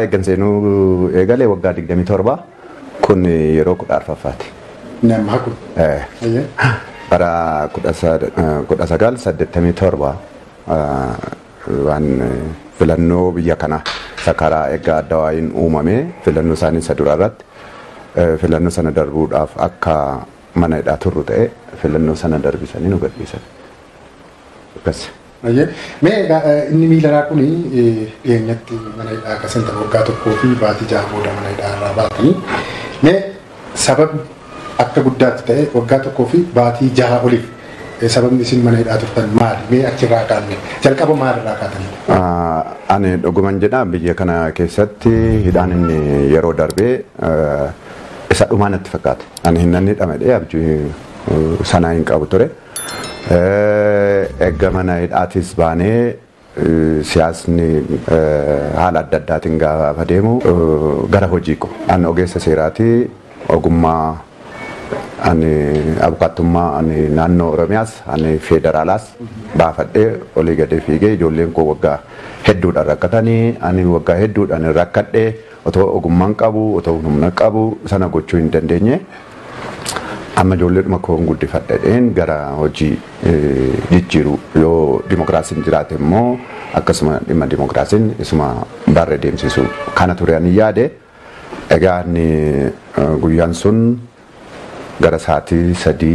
eeggan seenuu eegalee waggaa 27 kun yeroo 14ffaati. Nama kun. Bara 1987 waan filannoo biyya kana sakaraa egaa Adawaayin uumame filannoo isaanii isa dura irratti filannoo sana darbuudhaaf akka mana hidhaa turru ta'e filannoo sana darbisanii nu gadhiisan. Akkas. Mee inni miilaraa kun dhiyeenyatti mana hidhaa akkasiin ta'e waggaa tokkoo fi baatii 6 booda mana hidhaa irraa baatanii mee sababni akka guddaatti ta'e waggaa tokkoo fi baatii 6 oliif sababni isin mana hidhaa turtan maali? Mee achirraa kaanne jalqaba maalirraa kaatanii? Ani dhuguman jedha biyya kana keessatti hidhaan inni yeroo darbee isa dhumaa natti fakkaate. Ani hin nanni dhamedhee abjuu sanaa hin qabu ture. Eegga mana hidhaatis baanee siyaasni haala adda addaatiin gaafa deemu gara hojii ko. Ani ogeessa seeraatii ogummaa ani abukaattummaa ani naannoo Oromiyaas ani federaalaas baafadhee olii gadi fiigee ijoolleen koo waggaa hedduudhaan rakkatanii ani waggaa hedduudhaan rakkadhee otoo ogummaan qabu otoo humna qabu sana gochuu hin dandeenye amma ijoolleedhuma koon guddifadheen gara hojii jijjiiru yoo dimokiraasiin jiraate immoo akkasuma dhimma dimokiraasiin isuma barree deemsisu kana ture ani yaade egaa inni guyyaan sun gara sa'aatii 3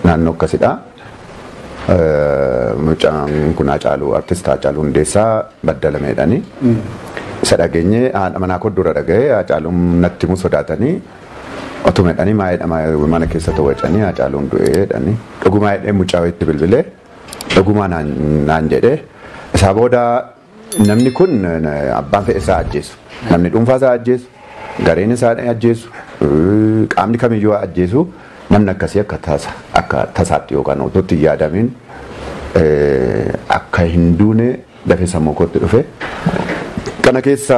naannoo akkasidha. Mucaan kun Haacaaluu artistii Haacaaluu Hundeessaa baddalameedhani. Isa dhageenye haadha manaa koo dura dhaga'ee Haacaaluun natti himu sodaatanii otumeedhanii maayidha mana keessa to'acanii Haacaaluun du'eedhani. Dhugumaa hidhee mucaa itti bilbilee dhugumaa naan jedhee isaa booda namni kun abbaan fe'e isaa ajjeesu. Namni dhuunfaa isaa ajjeesu. Gareen isaa ajjeesu. Qaamni kamiyyuu ajjeesu namni akkasii akka tasaatti yookaan otootti yaadamiin akka hin duune dafee sammuu kootti dhufe. Kana keessa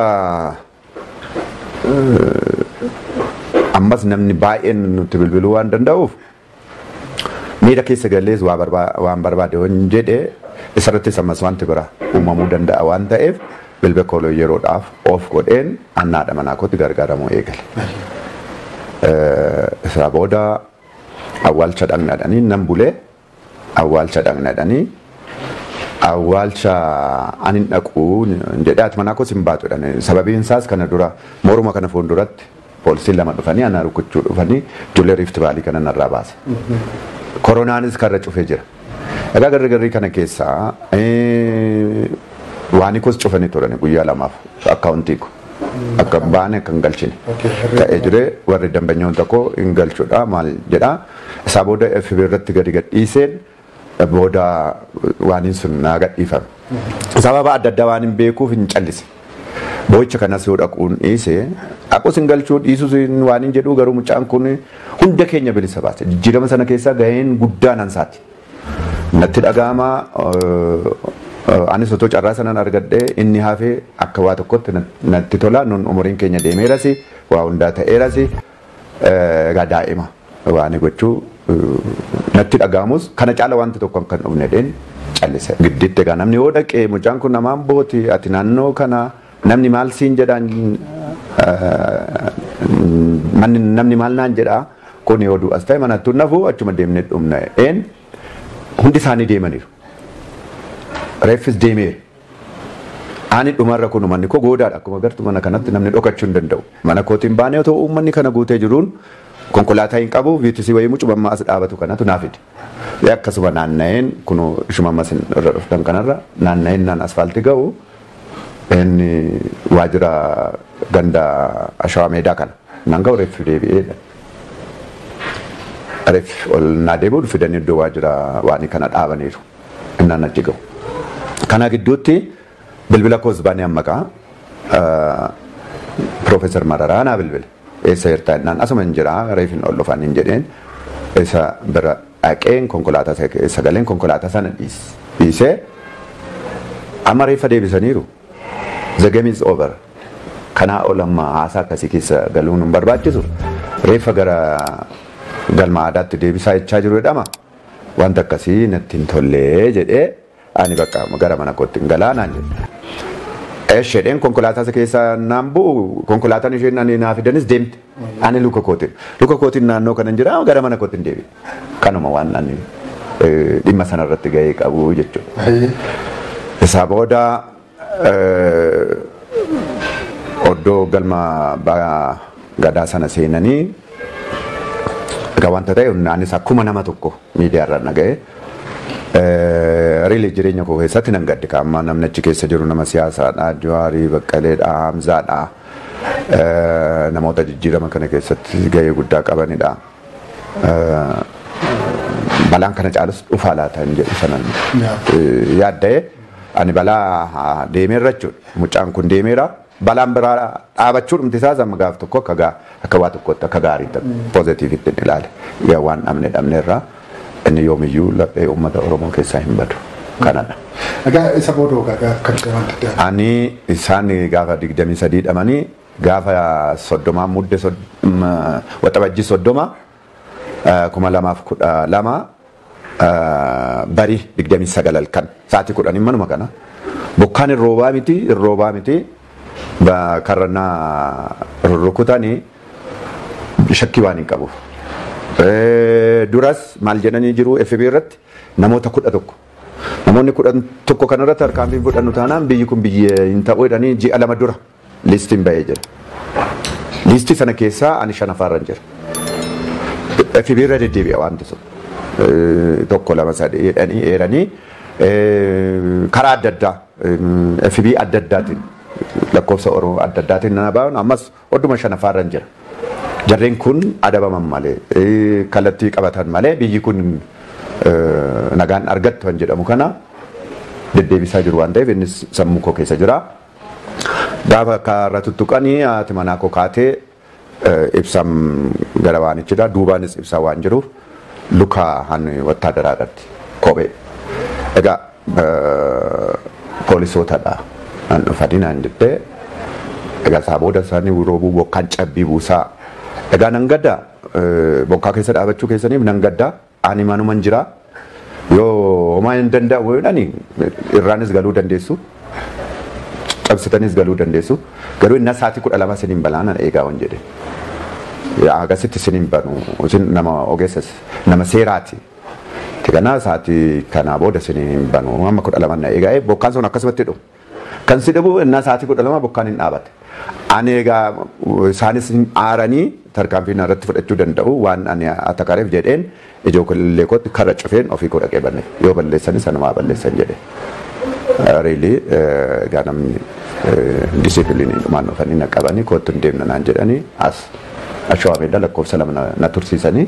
ammas namni baay'een nutti bilbiluu waan danda'uuf miira keessa gallees waan barbaade waan jedhee isarrattis ammas wanti bira uumamuu danda'a waan ta'eef bilbila kooloo yeroodhaaf of godheen annaadha manaa kootti gargaaramuu eegale. Isaa booda awwaalcha dhaqnadhanii nan bulee awwaalcha dhaqnadhanii awwaalcha ani dhaquu jedhee ati manaa koo sin baatudha. Sababiin isaas kana dura moruma kana fuulduratti poolisiin 2 dhufanii ana rukuchuu dhufanii ijoollee Rift Vaalii kana narraa baase. Koronaanis karra cufee jira. Egaa gargarrii kana keessaa waan ikos cufanii turan guyyaa 2 akkaawuntii ko. Akka baane kan galchine ta'ee jire warri dambanyoon tokko hin galchuudha maal jedha isaa booda FB irratti gadi gadhiiseen booda waan sun naa gadhiifame sababa adda addaa waan hin beekuuf hin callise boo'icha kanas yoo dhaquun dhiise aqus hin galchuu dhiisus waan hin jedhu garuu mucaan kun hunda keenya bilisa baase jijjiirama sana keessaa gaheen guddaan ansaati natti dhaga'ama. Anis otoo carraa sanaan argadhee inni hafee akka waa tokkotti natti tola nun umuriin keenya deemeerasi waa hundaa ta'eerasi egaa daa'ima waan gochuu natti dhaga'amus kana caala wanti tokko kan dhufne dheen callise gidditti egaa namni yoo dhaqee mucaan kun namaan booti ati naannoo kana namni maal siin jedhaan namni maal naan jedhaa kun yoo du'as ta'e manattuu nafuu achuma deemnee dhumna dheen hundi isaanii deemaniiru. Reeffis deemee ani dhumarra kun manni koo goodaadha akkuma agartu mana kanatti namni dhokachuu hin danda'u. Mana kootiin baanee otoo uummanni kana guutee jiruun konkolaataa hin qabu viitisii wayii mucumammaa as dhaabatu kanatu naaf fide. Akkasuma naanna'een kun ishumamma irra dhuftan kanarra naanna'een naan asfaaltii ga'u inni waajjira ganda Ashawaa Meedaa kana naan ga'u reeffi deebi'eedha. Reeffi ol naa deebi'u fidanii iddoo waajjira waanii kana dhaabaniiru. Innaan achi ga'u. Kana gidduutti bilbila koos baanee ammaqaa Profeesar Mararaa naa bilbile. Eessa jirtaa jennaan asuma hin jiraa reefin ol dhufan hin jedheen isa bira dhaqeen konkolaataa sagaleen konkolaataa sana dhiisee amma reeffa deebisaniiru. The game is over. Kanaa ol amma haasaa akkasii keessa galuun hin barbaachisu. Reeffa gara galma aadaatti deebisaa jechaa jiru jedhama. Wanta akkasii natti hin tollee jedhee ani bakka gara mana kootti hin galaa naan jedhe. Isheen konkolaataa keessa naan bu'u konkolaataan isheen ani naa fidanis deemte. Ani luka kootiin naannoo kanan jira gara mana kootiin deebi'e. Kanuma waan ani dhimma sanarratti gahee qabu jechuudha. Isaa booda oddoo galma gadaa sana seenanii egaa wanta ta'e anis akkuma nama tokko miidiyaarra naga'e. Riilee jireenya koo keessatti nan gaddi kaa'ammaa namni achi keessa jiru nama siyaasaadha, Jawaarii, Baqqaleedha, Hamzaadha. Namoota jijjiirama kana keessatti gahee guddaa qabanidha. Balaan kana caalus dhufaa laata hin jedhu sanan yaadda'e ani balaa deemeerra jechuudha. Mucaan kun deemeera. Balaan biraa dhaabachuu dhumti isaas amma gaaf tokko akka waa tokkotti akka gaariitti poozitiivitti ilaale. Yaa waan dhabneerraa. Inni yoomiyyuu laphee uummata Oromoo keessaa hin badu. Kanadha. Egaa isa boodoo kan wanti ani isaan gaafa 23 dhamanii gaafa 30 mudde waxabajji 30 2012 barii 29 kan sa'aatii 10 manuma kana bokkaan irroobaa miti karrannaa rurrukutanii shakkii waan hin qabuuf. Duras maal jedhanii jiru FB irratti namoota 11 namoonni 11 kanarratti harkaan fudhannu taanaan biyyi kun biyya hin ta'u jedhanii ji'a 2 dura liistiin bahee jira. Liistii sana keessaa ani 5 afaarran jira. FB irra deddeebi'a wanti sun. 1 2 3 jedhanii eeranii karaa adda addaa FB adda addaatiin lakkoofsa Oromoo adda addaatiin nana baa'uun ammas odduma 5 afaarran jira. Jarreen kun adabaman malee kallattii qabatan malee biyyi kun nagaan argattu kan jedhamu kana deddeebisaa jiru waan ta'eef innis sammuu koo keessa jira. Gaafa karra tuttuqanii haati manaa koo kaatee ibsam gara waanichidha. Duubaanis ibsaa waan jiruuf lukaa hanni wattaadaraa irratti kophee. Egaa poolisootadha. An dhufanii naan jettee egaa isaa booda isaanii roobuu bokkaan cabbii buusaa. Egaa nan gadda bokkaa keessa dhaabachuu keessaniif nan gadda ani manuman jira yoo homaa hin danda'u jedhani irraanis galuu dandeessu cabsitanis galuu dandeessu garuu inni sa'aatii 12 isiniin balaan eegaa waan jedhe agasitti isiniin banu isin nama ogeessas nama seeraati kana sa'aatii kana booda isiniin banu amma 12 na eegaa bokkaan sun akkasumatti dhufu kan si dhabu inni sa'aatii 12 bokkaan hin dhaabate. Ani egaa isaanis aaranii tarkaanfii irratti fudhachuu danda'u waan ani atakareef jedheen ijoollee kootti karra cufeen ofii koo dhaqee banne yoo balleessanis sanumaa balleessan jedhe. Riilii egaa namni disipiliinii dhumaan dhufanii na qabanii kootti hin deemna naan jedhanii as ashawaa meedhaa lakkoofsa 2 na tursiisanii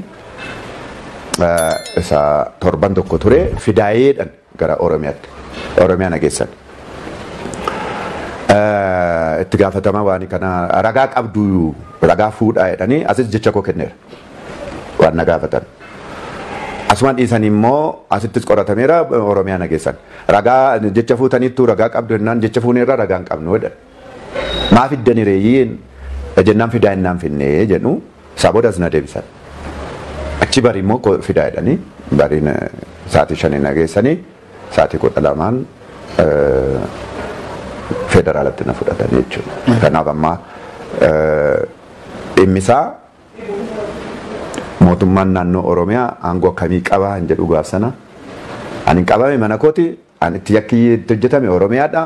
isa torban tokko ture fidaayeedhaan gara Oromiyaa na geessan. Itti gaafatama waan kana ragaa qabdu ragaa fuudhaa jedhanii asis jecha koo kenneera waan na gaafatan. Asumaan dhiisanii immoo asittis qoratameera Oromiyaa na geessan. Ragaa jecha fuutaniittu ragaa qabdu jennaan jecha fuuneerra ragaa hin qabnu jedhan. Maaf iddani reeyyiin jennaan fidaa innaan finnee jedhu isaa boodas na deebisan. Achi bari immoo fidaa jedhanii bariin sa'aatii 5 na geessanii sa'aatii 12 federaalatti na fudhatan jechuudha. Kanaaf amma dhimmisaa mootummaan naannoo Oromiyaa aangoo akkamii qaba hin jedhu gaaf sana. Ani qabame mana kooti ani itti yakki itti hojjetame Oromiyaadha.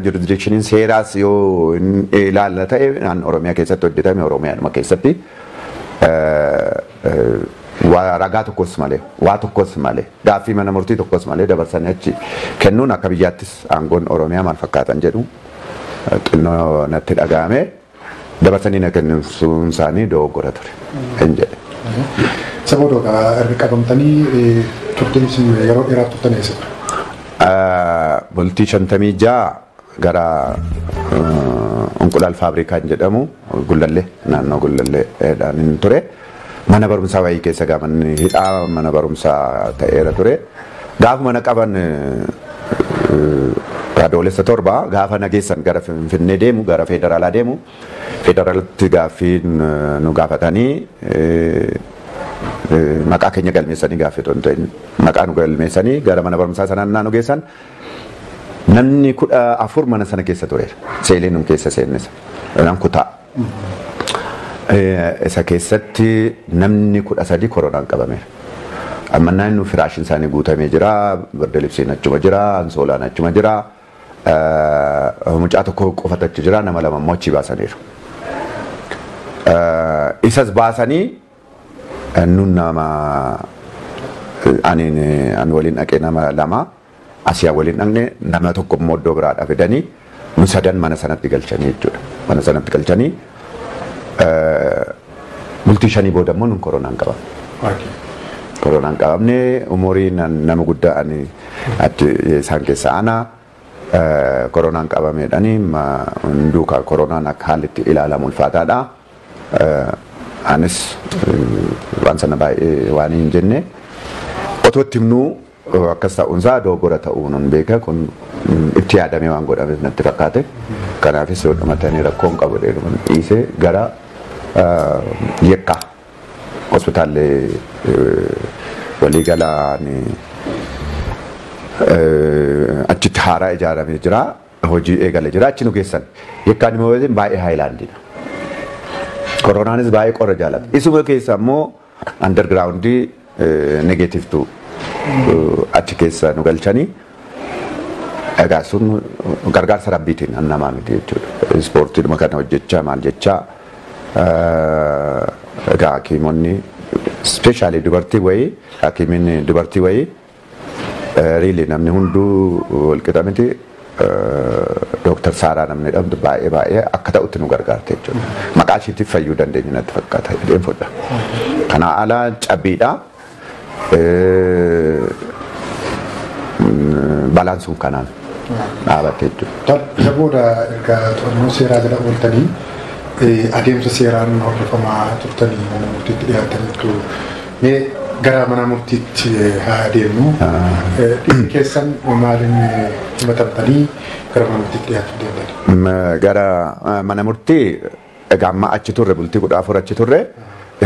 Jurisdikshiniin seeraas yoo ilaalla ta'e naannoo Oromiyaa keessatti hojjetame Oromiyaadhuma keessatti ragaa tokkos malee waa tokkos malee gaaffii mana murtii tokkos malee dabarsanii achi kennuun akka biyyaattis aangoon Oromiyaa maal fakkaatan jedhu xinnoo natti dhaga'ame dabarsanii na kennuun isaanii dogoggora ture hin jedhe. Saboota erga qabamtanii turtiin yeroo dheeraaf turtan eessa? Bultii 56 gara Onqulaal Faabrikaan jedhamu Gullallee naannoo Gullalleedhaan ture. Mana barumsaa wayii keessa gaafanni hidhaa mana barumsaa ta'eera ture. Gaafa mana qaban raadiyooleessa 7 gaafa nageessan gara Finfinnee deemu gara federaalaa deemu federaalatti gaaffii nu gaafatanii maqaa keenya galmeessanii gaaffii maqaa nu galmeessanii gara mana barumsaa sanaan nu geessan namni 14 mana sana keessa tureera. Seeliin nun keessa seennisa. Nan kutaa. Isa keessatti namni 13 koronaan qabameera. Amma naannoo firaashin isaanii guutamee jira, birda libsiin achuma jira, ansoolaan achuma jira, mucaa tokko qofatu achi jira, nama lama immoo achi baasaniiru. Isas baasanii nun nama ani waliin dhaqee nama lama asii waliin dhaqne nama tokko immoo iddoo biraadhaa fidanii nu sadan mana sanatti galchanii jechuudha. Mana sanatti galchanii bultii 5 booda immoo nun koronaan qabamne. Koronaan qabamne umuriin nama guddaa ani isaan keessa ana koronaan qabameedhani duukaa koronaan akka haalli itti ilaalamu ulfaataadha. Anis waan sana baay'ee waan hin jenne otoo itti himnu akkas ta'uunsaa dogoggora ta'uu nun beeka kun itti yaadamee waan godhameef natti fakkaate. Kanaafis yoo dhumatanii rakkoon qabu dheeruman dhiisee gara Yekka hospitaalli waliigalaan achitti haaraa ijaaramee jira. Hojii eegale jira. Achi nu geessan. Yekkaan immoo baay'ee haayilaandiidha. Koronaanis baay'ee qorra jaalata. Isuma keessa immoo undergroundii negatiivtuu achi keessa nu galchanii egaa sun gargaarsa rabbiitiin namaa miti jechuudha. Ispoortiidhuma kana hojjechaa maal jechaa egaa hakiimonni ispeeshaalii dubartii wayii hakiimiin dubartii wayii riili namni hunduu walqixa miti Dr. Saaraa namni jedhamtu baay'ee akka ta'utti nu gargaarte jechuudha. Maqaa isheetiif fayyuu dandeenya natti fakkaata jedheen fudha. Kana alaa cabbiidha. Balaan sun kanaan dhaabatte jechuudha. Booda erga to'annoo seeraa jala ooltanii adeemsa seeraan hordofamaa turtanii mana murtiitti dhiyaataniitu mee gara mana murtiitti haa adeemnu. Dhimmi keessan maaliin himatamtanii gara mana murtiitti dhiyaachuu deemtanii? Gara mana murtii egaa amma achi turre bultii 14 achi turre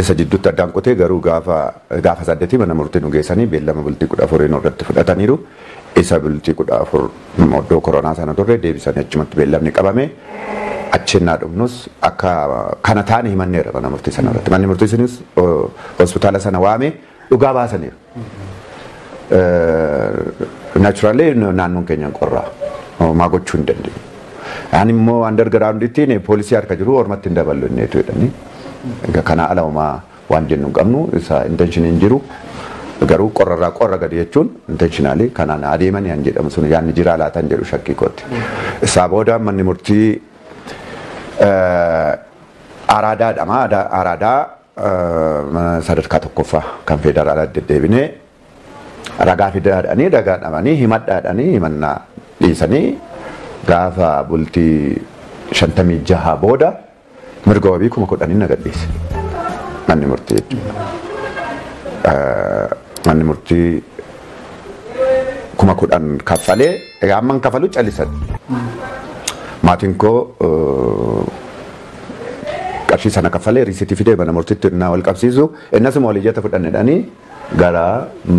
isa jidduutti addaan qotee garuu gaafa 8 mana murtii nu geessanii beellama bultii 14 irratti fudhataniiru. Isa bultii 14 iddoo koronaa sana turre deebisanii achumatti beellamni qabame. Achinnaa dhufnus akka kana taane himanneera mana murtii sana irratti. Manni murtii sunis hospitaala sana waame dhugaa baasaniiru. Naturally naannoon keenyaan qorraa maa gochuu hin dandeenyu. Ani immoo undergroundittiin poolisii harka jiru ormatti hin daballu inneetu jedhanii. Kana ala waan jennu hin qabnu isa intenshiiniin jiru. Garuu qorrarraa qorra gadi jechuun intentionally kanaan adeemanii han jedhamu sun yaanni jira laatan jedhu shakkii kooti. Isaa booda manni murtii araadaadhama. Araadaa sadarkaa tokkoffaa kan federaalaa deddeebinee ragaa fidaadhanii ragaa dhabanii himadhaadhanii himannaa dhiisanii gaafa bultii 56 booda mirga wabii 10,000 na gadhiise manni murtii jechuudha. Manni murtii 10,000 kaffalee egaa amman kaffalu callisan. Maatiin koo qarshii sana kaffalee riisitii fidee mana murtiitti na wal qabsiisu innasuma waliyyata fudhannedhanii gara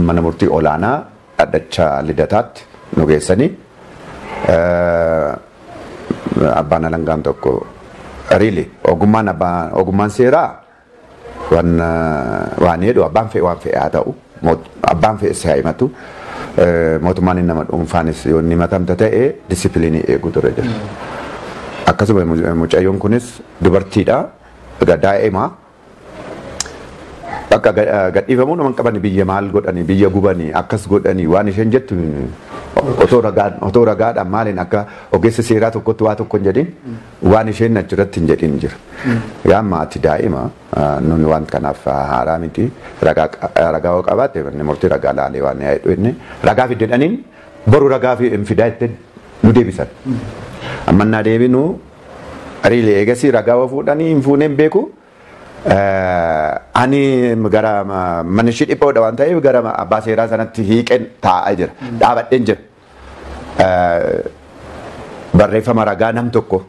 mana murtii olaanaa dhaddacha lidataatti nu geessanii abbaan alangaan tokko riili ogummaan seeraa waan jedhu abbaan fe'e waan fe'e haa ta'u abbaan fe'e si haa himatu mootummaan inni nama dhuunfaanis yoo inni himatamta ta'e disipiliinii eeguu ture jira. Akkasuma mucayyoon kunis dubartiidha. Daa'ima bakka gadhiifamuu naman qaban biyya maal godhanii biyya gubanii akkas godhanii waan isheen jettu otoo ragaadhaan maaliin akka ogeessa seeraa tokkotti waa tokko hin jedhin waan isheen achirratti hin jedhin jira. Yaa maati daa'ima nuni waan kanaaf haaraa miti ragaa yoo qabaatte manni murtii ragaa laalee waan yaa'edhu inni ragaa fiddedhaniin boru ragaa fidaa itti nu deebisan. Amma naa deebinu riilee eegasii ragaa waa fuudhanii hin fuuneen beeku. Ani gara mana ishee dhiphoodha waan ta'eef gara abbaa seeraa sanatti hiiqeen taa'aa jira. Dhaabadheen jira. Barreeffama ragaa nam tokko.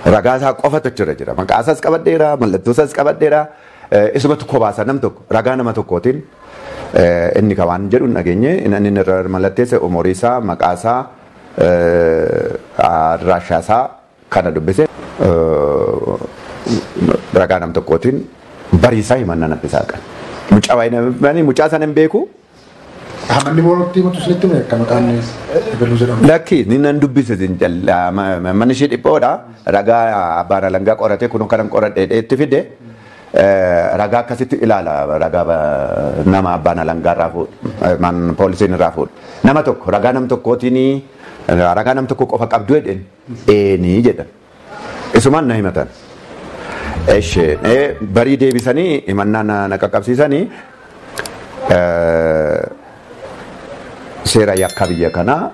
Ragaa isaa qofatu achirra jira. Maqaa isaas qabadheera, mallattoo isaas qabadheera. Isumatu kobaasa nam tokko. Ragaa nama tokkootiin inni kan waan jedhu hin dhageenye inni irra mallatteesse umurii isaa, maqaa isaa, Raashaasaa kana dubbise ragaa nam tokkootiin bariisaa himannaa natti saaqan. Mucaa sana hin beeku. Hamanni boorottii mutu isinitti mee akka maqaan Ebeluu jedhamu? Lakki ni nan dubbise manni ishee dhiphoodha. Ragaa abbaan alangaa qoratee kun kanan qoradhee itti fide. Ragaa akkasitti ilaala ragaa nama abbaan alangaa irraa fuudhu poolisiin irraa fuudhu. Nama tokko ragaa nam tokkootiin ragaa nam tokko qofa qabdu jedheen eenii jedhan. Isumaan na himatan. Barii deebisanii himannaa na qaqqabsiisanii seera yakka biyya kanaa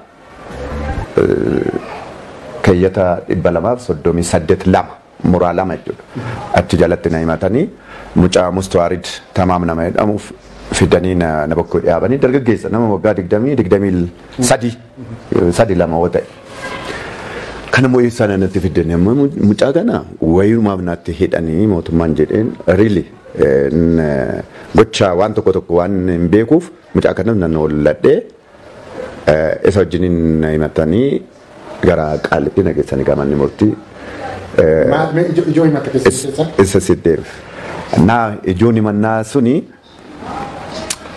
keeyyata 238 muraa lama jechuudha. Achi jalatti na himatanii mucaa Mustawaarid Tamaam nama jedhamuuf fidanii na bakkoo dhiyaabanii dargaggeessa nama waggaa 23 lama yoo ta'e. Kana moo'ee sana natti fidanii amma mucaa kana wayirumaaf natti hidhanii mootummaan jedheen really gocha waan tokko waan hin beekuuf mucaa kana nan olladhee isa wajjiniin na himatanii gara Qaalitti na geessanii gamanni murtii. Ijoo himata keessatti isa siddeef. Naa ijoon himannaa suni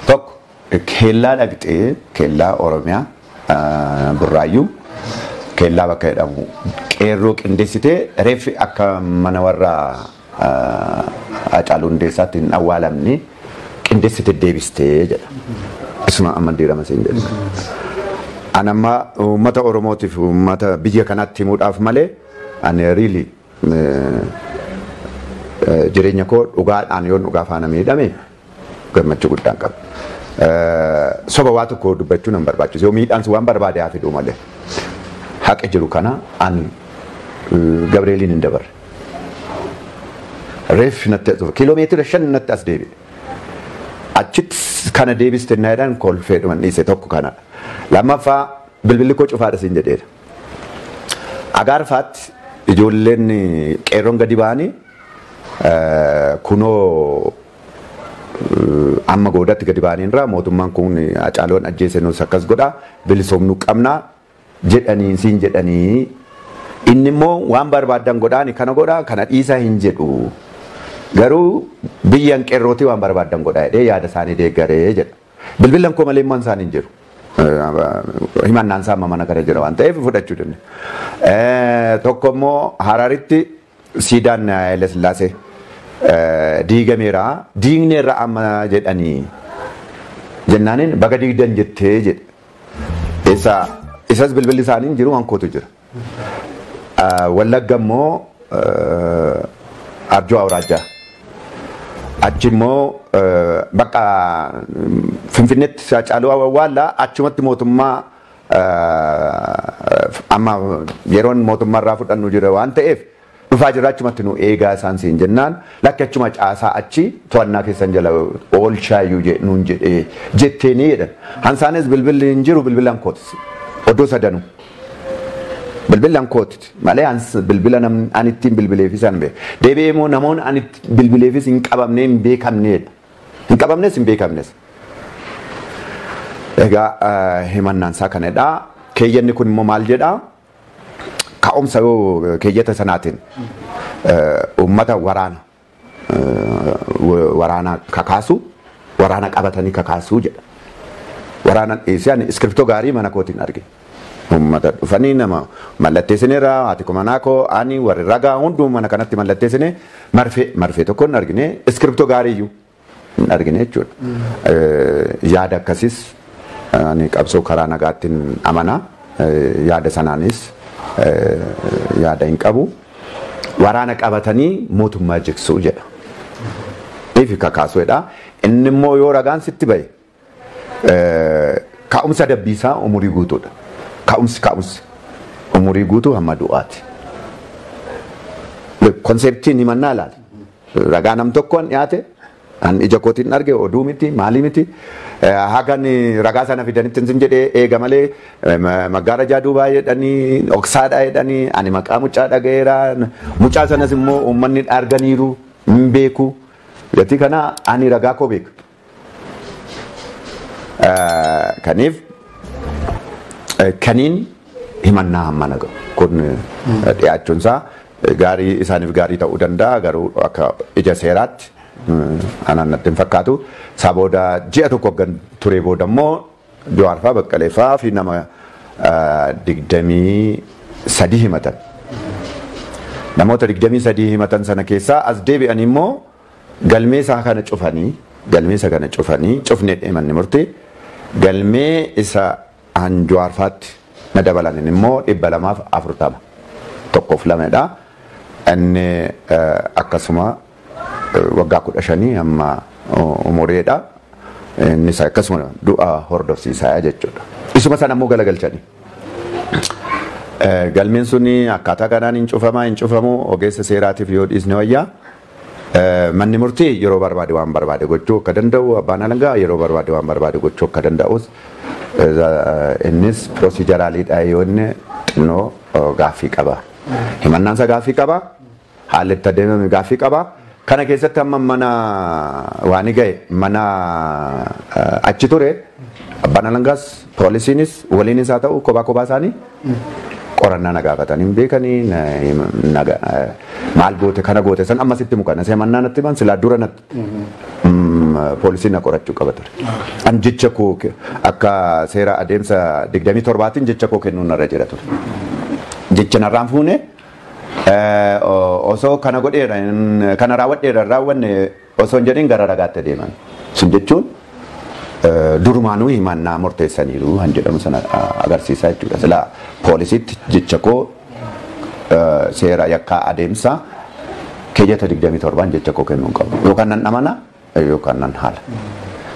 tokko keellaa dhaqxee keellaa Oromiyaa Burraayyuu keellaa bakka jedhamu qeerroo qindeessitee reeffi akka mana warra Hacaaluu Hundeessaatti hin awwaalamne qindeessitee deebistee jedha. Isuma amma diirama siin jedha. Anamma uummata Oromootiif uummata biyya kanaatti himuudhaaf malee ani really jireenya koo dhugaadhaan yoon dhugaa faana miidhame gammachuu guddaan qaba. Soba waa tokko dubbachuu nan barbaachisu. Yoo miidhaansi waan barbaade haa fiduu malee. Haqa jiru kana ani Gabreeliin hin dabarre. Reeffi natti as dhufe kiiloomeetira 5 natti as deebi'e. Achitti kana deebiste naayidhaan kolfee dhuman dhiise tokko kana. Lammaffaa bilbilli koo cufaadha siin jedheera. Agaarfaatti ijoolleen qeerroon gadi ba'anii kunoo amma goodatti gadi ba'anii irraa mootummaan kun Hacaaloon ajjeese nus akkas godhaa bilisoomnuu qabnaa jedhanii siin jedhanii inni immoo waan barbaadan godhaani kana godhaa kana dhiisaa hin jedhu garuu biyyan qeerrootii waan barbaadan godhaa jedhee yaada isaanii deeggaree jedha. Bilbilan koo malee immoo isaan hin jiru. Himannaan isaa amma mana kana jira waan ta'eef fudhachuu dandeenya. Tokko immoo Hararitti siidaan Haile Sillaasee diigameera diigneerra amma jedhanii jennaaniin baga diigdan jettee jedhe. Isas bilbilli isaanii hin jiru waan kootu jira. Wallagga immoo Arjoo Awraajjaa. Achi immoo bakka Finfinneetti Hacaaluu awwaallaa achumatti mootummaa amma yeroon mootummaa irraa fudhannu jira waan ta'eef dhufaa jira achumatti nu eegaa isaan siin jennaan lakki achuma caasaa achi to'annaa keessan jala oolchaayyuu nuun jedhee jetteenii jedhan. Hansaanis bilbilli hin jiru bilbilaan kootis oddoo sadanuu. Bilbilaan kootiti malee bilbila ani ittiin bilbileefis an beeku. Deebi'ee immoo namoonni ani bilbileefis hin qabamne hin beekamneedha. Hin qabamnes hin beekamnes. Egaa himannaan isaa kanadha. Keeyyanni kun immoo maal jedhaa? Ka'umsa yoo keeyyata sanaatiin uummata waraana kakaasu waraana qabatanii kakaasuu jedha. Waraana dhiisee ani iskiriptoo gaarii mana kootiin arge. Uummata dhufanii nama mallatteessineera haati kumanaa koo ani warri ragaa hunduu mana kanatti mallatteessine marfee tokko hin argine iskiriptoo gaariiyyuu hin argine jechuudha. Yaada akkasiis ani qabsoo karaa nagaattiin amanaa yaada sanaanis yaada hin qabu. Waraana qabatanii mootummaa jigsuu jedha. Ifi kakaasuudha. Inni immoo yoo ragaan sitti bahe ka'umsa dabbiisaa umurii guutuudha. Ka'umsi umurii guutuu hamma du'aati. Konseptiin himannaa ilaali. Ragaa nam tokkoon dhiyaate an ija kootiin arge oduu miti maalii miti. Hagan ragaa sana fidanitti hin jedhee eega malee maggaarajaa duubaa jedhanii dhoksaadhaa jedhanii ani maqaa mucaa dhagayeera. Mucaa sanas immoo uummanni arganiiru hin beeku. Gatii kana ani ragaa koo beeka. Kaniif kaniin himannaa hammana kun dhiyaachuun isaa gaarii isaaniif gaarii ta'uu danda'a garuu akka ija seeraatti anaan natti hin fakkaatu. Isaa booda ji'a tokko kan ture booda immoo Jawaar fa'aa Baqqalee fa'aa fi nama 23 himatan. Namoota 23 himatan sana keessaa as deebi'anii immoo galmee isaa kana cufanii cufnee manni murtii galmee isa Jawaar fa'aatti na dabalaniin immoo 240 tokkoof lamadha. Inni akkasuma waggaa 15 amma umuriidha. Innis akkasuma du'a hordofsiisaa jechuudha. Isuma sana immoo galagalchanii. Galmeen suni akkaataa kanaan hin cufamu ogeessa seeraatiif yoo dhiisne wayyaa. Manni murtii yeroo barbaade waan barbaade gochuu akka danda'u abbaan alangaa yeroo barbaade waan barbaade gochuu akka danda'us innis piroosijaraaliidha yoo inni xinnoo gaaffii qaba. Himannaansa gaaffii qaba. Haalli itti adeemame gaaffii qaba. Kana keessatti amma mana waan ga'e mana achi ture abbaan alangaas poolisiinis waliin isaa ta'u kophaa isaanii qorannaa na gaafatanii beekanii maal goote kana goote san ammasitti muka nasee mannaa natti ban silaa dura natti poolisiin na qorachuu qaba ture. An jecha koo akka seera adeemsa 27tiin jecha koo kennuun narra jira ture. Jecha narraan fuune osoo kana godheera kana raawwanne osoo hin jedhin gara ragaatti deeman. Sun jechuun durumaanuu himannaa murteessaniiru han jedhamu sana agarsiisaa jechuudha. Silaa poolisiitti jecha koo seera yakkaa adeemsa keeyyata 27 jecha koo kennuu qabu. Yookaan nan amana yookaan nan haala.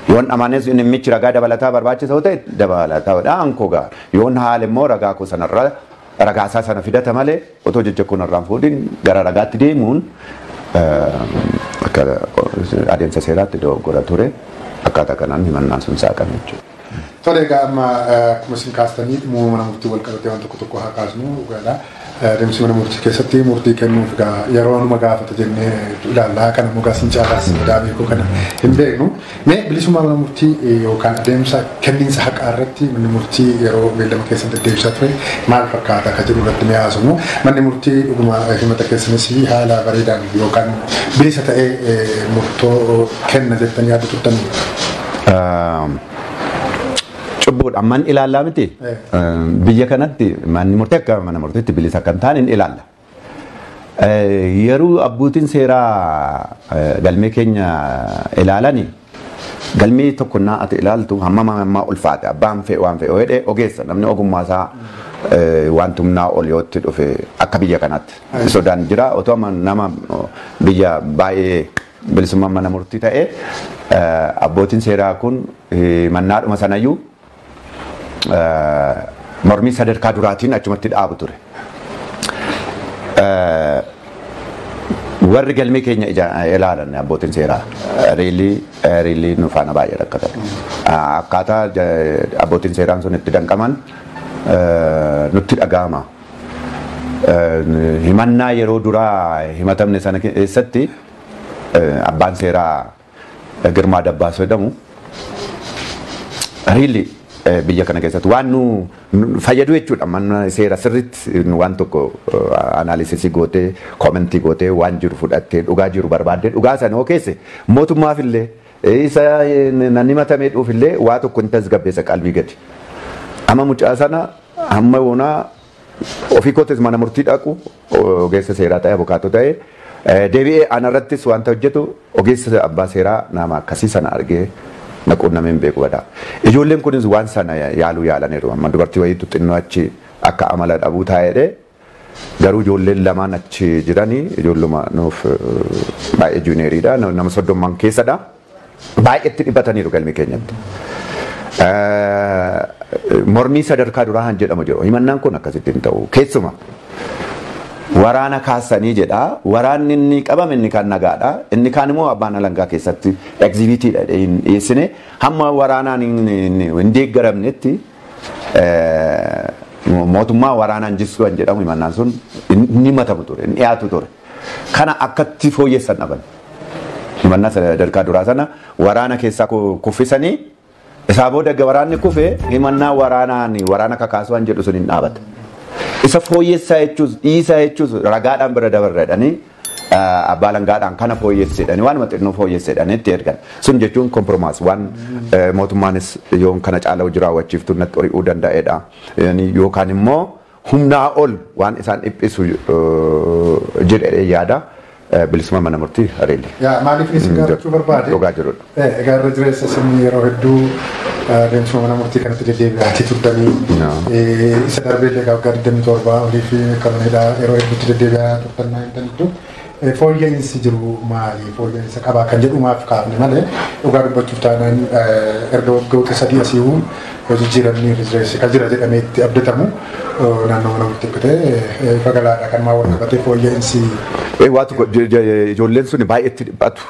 Yoon amanes inni michi ragaa dabalataa barbaachisa ta'e dabalataadha ankoo gaa. Yoon haala immoo ragaa koo sanarra ragaasaa sana fidata malee otoo jecha koo narraan fuudhin gara ragaatti deemuun akka adeemsa seeraatti dogoggora ture. Akkaataa kanaan himannaan sun saaqame jechuudha. Tole egaa amma akkuma isin kaastanii dhimma mana murtii wal qabatee waan tokko haa kaasnu dhugaadha. Deemsi mana murtii keessatti murtii kennuuf yeroo numa gaafata jennee ilaallaa kana mugaa siin caalaas daabee koo kana hin beeknu. Mee bilisummaa mana murtii yookaan adeemsa kenniinsa haqaa irratti manni murtii yeroo beellama keessatti deebisaa ture maal fakkaata akka jedhu irratti mi'aasamu. Manni murtii dhuguma himata keessanis haala bareedaan yookaan bilisa ta'ee murtoo kenna jettanii yaaddu turtanii. Cubbuudha man ilaallaa miti biyya kanatti manni murtii akka mana murtiitti bilisa kan ta'an hin ilaalla. Yeroo abbootiin seeraa galmee keenya ilaalanii galmee tokko naa ati ilaaltu hamma ulfaate abbaan fe'e waan fe'e jedhee ogeessa namni ogummaa isaa waan tumnaa ol yootti dhufe akka biyya kanaatti sodaan jira otoo nama biyya baay'ee bilisummaan mana murtii ta'e abbootiin seeraa kun mannaadhuma sanayyuu mormii sadarkaa duraatiin achumatti dhaabu ture. Warri galmee keenya ilaalan abbootiin seeraa riilii nu faana baay'ee rakkatan. Akkaataa abbootiin seeraan sun itti danqaman nutti dhaga'ama. Himannaa yeroo duraa himatamne sana keessatti abbaan seeraa Girmaa Dabbaasoo jedhamu riilii biyya kana keessatti waan nu fayyadu jechuudha. Mana seera sirriitti waan tokko anaalisisii gootee koomentii gootee waan jiru fudhattee dhugaa jiru barbaaddee dhugaa sana okeesse mootummaaf illee isa nan himatamee dhuuf illee waa tokko hin tasgabbeessa qalbii gadi. Amma mucaa sana hamma yoonaa ofii kootis mana murtii dhaqu ogeessa seeraa ta'e abukaatoo ta'e deebi'ee anarrattis wanta hojjetu ogeessa abbaa seeraa nama akkasii sana argee naquun nameen beeku badaa. Ijoolleen kunis waan sana yaalaniiru. Amma dubartii wayiitu xinnoo achi akka amala dhabuu taa'edhe. Garuu ijoolleen lamaan achi jiranii ijoolluma nuuf baay'ee juuneeriidha. Nama 30 keessadha. Baay'eetti dhibbataniiru galmee keenyatti. Mormii sadarkaa duraa han jedhamu jiru. Himannaan kun akkasitti hin ta'u. Keessuma waraana kaasanii jedha. Waraanni inni qabame inni kaan nagaadha. Inni kaan immoo abbaan alangaa keessatti egzibitiidha dhiyeessine hamma waraanaan hin deeggaramnetti mootummaa waraanaan jisuu kan jedhamu himannaan sun inni himatamu ture, inni dhiyaatu ture. Kana akkatti fooyyessan dhaban. Himannaa sadarkaa duraa sana waraana keessaa kuffisanii isaa booda waraanni kufe himannaa waraana kakaasuu kan jedhu sun hin dhaabata. Isa fooyyessaa jechuus dhiisaa jechuus ragaadhaan bira dabarreedhanii abbaa langaadhaan kana fooyyessedhanii waan xinnoo fooyyessedhanii itti ergan. Sun jechuun kompromaas waan mootummaanis yoon kana caala hojii raawwachiiftu natti hori'uu danda'edha. Yookaan immoo humnaa ol waan isaan dhiphisu jedhee yaada. Bilisummaa mana murtii Hareelli. Maaliif isin gaafachuu barbaade? Dhugaa jirudha. Egaa irra jireessa isin yeroo hedduu deemsuma mana murtii kanatti deddeebi'aatii turtanii isa darbeellee waggaa 27 olii fi kamanidha yeroo hedduutti deddeebi'aa turtannaa hin taniddu. Fooyya'insi jiru maali? Fooyya'insa qabaa kan jedhumaaf kaafne malee dhugaa dubbachuuf taanaan erga waggoota 3 asii jijjiiramni rizireessi kan jira jedhamee itti abdatamu naannoo mana murtii akkatee fagalaadha kan maa wal qabatee fooyya'insi. Waa tokko ijoolleen sun baay'eetti dhiphatu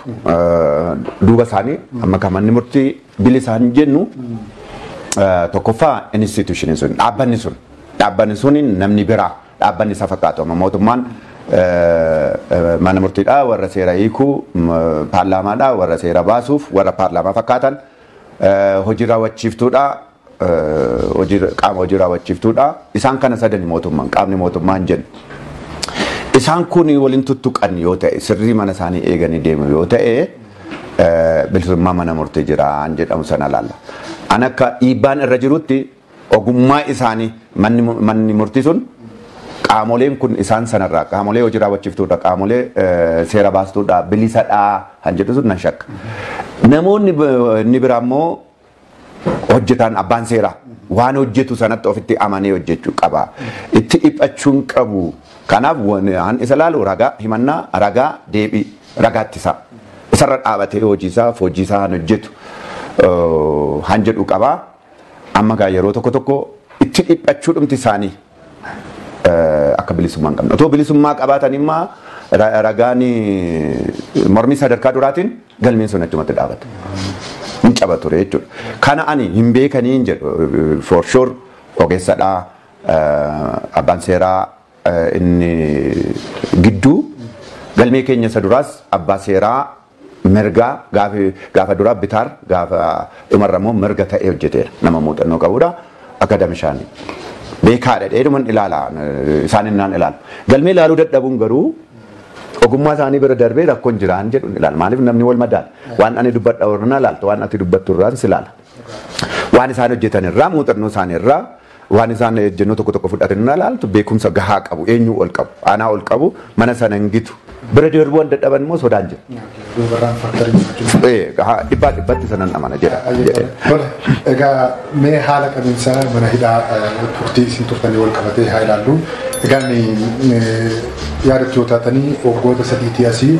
duuba isaanii amma kan manni murtii bilisaan jennu tokkoffaa instituutioniin sun dhaabbanni sun namni biraa dhaabbanni isa fakkaatu amma mootummaan mana murtiidhaa warra seera hiikuu paarlaamaadhaa warra seera baasuuf warra paarlaamaa fakkaatan hojii raawwachiiftuudhaa qaama hojii raawwachiiftuudhaa isaan kana sadani mootummaan qaamni mootummaan jennu. Isaan kun waliin tuttuqan yoo ta'e sirrii mana isaanii eeganii deemu yoo ta'e bilisummaa mana murtii jiraan jedhamu sana laalla. An akka dhiibbaan irra jirutti ogummaa isaanii manni murtii sun qaamoleen kun isaan sanarraa qaamolee hojii raawwachiiftuudha qaamolee seera baastuudha bilisadhaa kan jedhu sun nan shakka. Namoonni inni biraa immoo hojjetaan abbaan seeraa waan hojjetu sanatti ofitti amanee hojjechuu qaba. Itti dhiphachuun qabu. Kanaaf waan isa laalu ragaa himannaa ragaa deebii ragaattisaa isarra dhaabatee hojiisaa hojjetu han jedhu qabaa. Amma gaa yeroo tokko itti dhiphachuu dhumti isaanii akka bilisummaa hin qabne. Otoo bilisummaa qabaatan immoo ragaan mormii sadarkaa duraatiin galmeen sun achumatti dhaabata. Hin caba ture jechuudha. Kana ani hin beekanii hin jedhu for sure ogeessadhaa abbaan seeraa inni gidduu galmee keenya isa duraas abbaa seeraa mirgaa gaafa duraa bitaar gaafa dhumarrammoo mirga ta'ee hojjeteera nama muuxannoo qabudha akadamishaanii beekaadha dheeduman ilaala isaanin naan ilaala galmee ilaaluu dadhabuun garuu ogummaa isaanii bira darbee rakkoon jiraan jedhu ilaala maaliif namni wal madaala waan ani dubbadha warra ilaalta waan ati dubbattu irraan si ilaala waan isaan hojjetan irraa muuxannoo isaanii irraa waan isaan ejjennoo tokko fudhatan ilaaltu beekumsa gahaa qabu eenyu ol qabu aanaa ol qabu mana sana hingitu bira darbuu waan dadhaban immoo sodaan jira. Dhibbatti sanan amana jedha. Egaa mee haala qabiinsaa mana hidhaa turtii isin turtanii wal qabatee haa ilaallu. Egaa yaadachuu taatanii waggoota 3 asii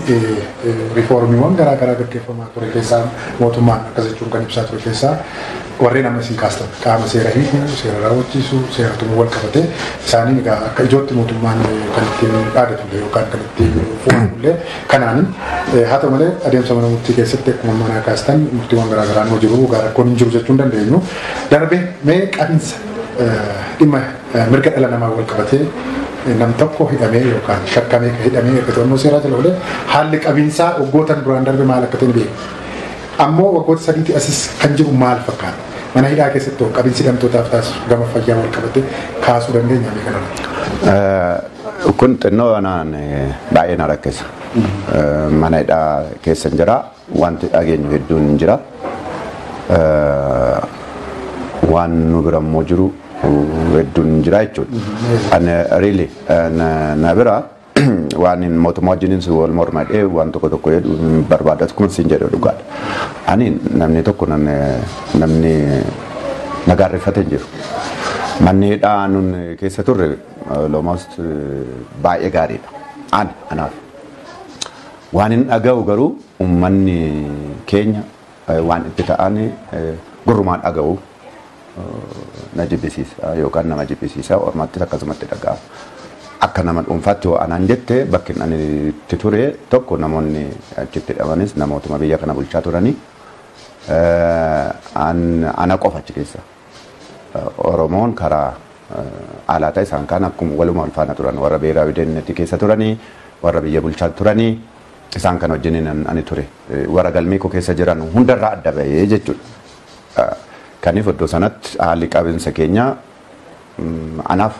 riifoormiiwwan garaa gaggeeffamaa ture keessaa mootummaan akkas jechuun kan ibsaa ture keessaa warreen amma isin kaastan qaama seera hiikuu seera raawwachiisuu seera tumuu wal qabatee isaaniin egaa akka ijootti mootummaan kan ittiin dhaadatu yookaan kan ittiin fuudhullee kanaan haa ta'u malee adeemsa mana murtii keessatti akkuma manaa kaastan murtiiwwan garaa nuu jiru rakkoon hin jiru jechuu hin dandeenyu darbee mee qabiinsa dhimma mirga dhala namaa wal qabatee nam tokko hidhamee yookaan shakkamee hidhamee erga to'annoo seeraa jala oole haalli qabiinsaa waggootan duraan darbe maal akka ta'e beeku. Ammoo waggoota 3 asis kan jiru maal fakkaata? Mana hidhaa keessatti qabiinsi hidhamtootaaf taasisu gama fayyaa wal qabatee kaasuu dandeenya mee kanarratti? Kun xinnoo anaan baay'ee na rakkisa. Mana hidhaa keessa hin jira wanti dhageenyu hedduun hin jira. Waan nu bira immoo jiru hedduun hin jira jechuudha. Ani really na bira waan mootummaa wajjiniin wal mormadhee waan tokko jedhu barbaadatu kun siin jedhu dhugaadha. Ani namni tokko namni nagaarrifate hin jiru. Manni hidhaa nun keessa turre almost baay'ee gaariidha. Anaaf. Waan hin dhaga'u garuu uummanni keenya waan itti ta'an gurrumaan dhaga'u na jibbisiisa yookaan nama jibbisiisa ormaatti akkasumatti dhaga'a. Akka nama dhuunfaatti yoo anaan jette bakki ani itti ture tokko namoonni achitti hidhamanis namootuma biyya kana bulchaa turanii ana qofa achi keessa. Oromoon karaa alaataa isaan kaan akkuma waluma wal faana turan warra beeraa deemnetti keessa turanii warra biyya bulchaa turanii isaan kan wajjiniin ani ture warra galmee koo keessa jiran hundarraa adda bahee jechuudha. Kaniif iddoo sanatti haalli qabiinsa keenya anaaf